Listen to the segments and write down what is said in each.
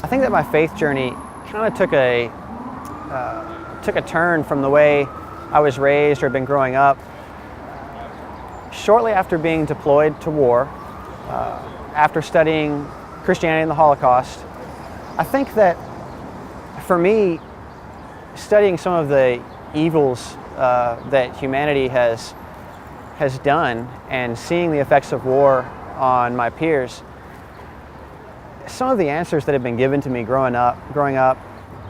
I think that my faith journey kind of took a turn from the way I was raised or been growing up. Shortly after being deployed to war, after studying Christianity and the Holocaust, I think that for me, studying some of the evils that humanity has done and seeing the effects of war on my peers, some of the answers that have been given to me growing up,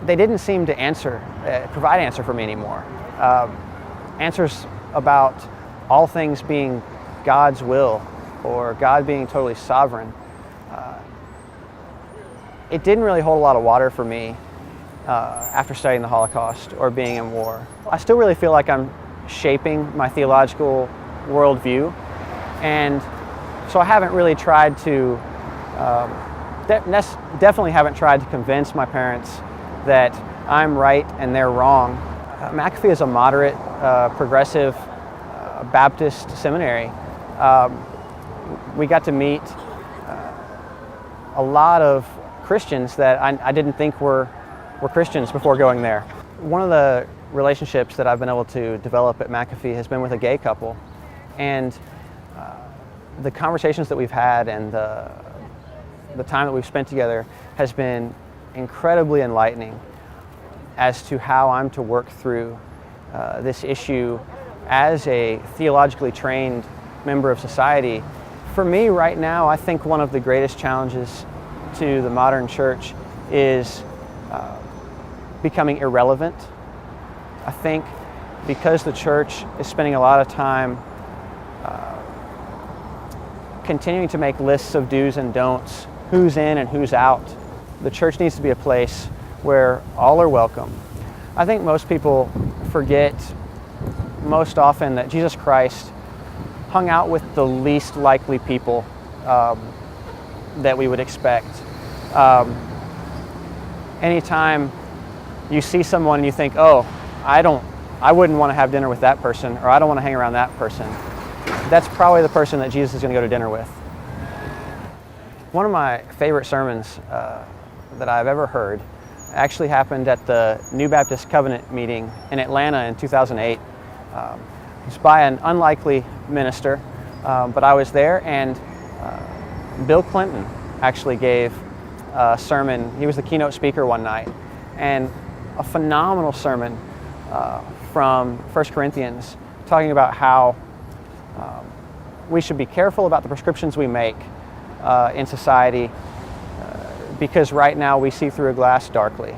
they didn't seem to provide answer for me anymore. Answers about all things being God's will or God being totally sovereign. It didn't really hold a lot of water for me after studying the Holocaust or being in war. I still really feel like I'm shaping my theological worldview, and so I haven't really tried to, definitely haven't tried to convince my parents that I'm right and they're wrong. McAfee is a moderate, progressive Baptist seminary. We got to meet a lot of Christians that I didn't think were Christians before going there. One of the relationships that I've been able to develop at McAfee has been with a gay couple, and the conversations that we've had and the time that we've spent together has been incredibly enlightening as to how I'm to work through this issue as a theologically trained member of society. For me right now, I think one of the greatest challenges to the modern church is becoming irrelevant. I think because the church is spending a lot of time continuing to make lists of do's and don'ts, who's in and who's out, the church needs to be a place where all are welcome. I think most people forget most often that Jesus Christ hung out with the least likely people that we would expect. Anytime you see someone and you think, oh, I wouldn't want to have dinner with that person, or I don't want to hang around that person, that's probably the person that Jesus is going to go to dinner with. One of my favorite sermons that I've ever heard actually happened at the New Baptist Covenant meeting in Atlanta in 2008. It was by an unlikely minister, but I was there, and Bill Clinton actually gave a sermon. He was the keynote speaker one night, and a phenomenal sermon from 1 Corinthians, talking about how we should be careful about the prescriptions we make in society, because right now we see through a glass darkly.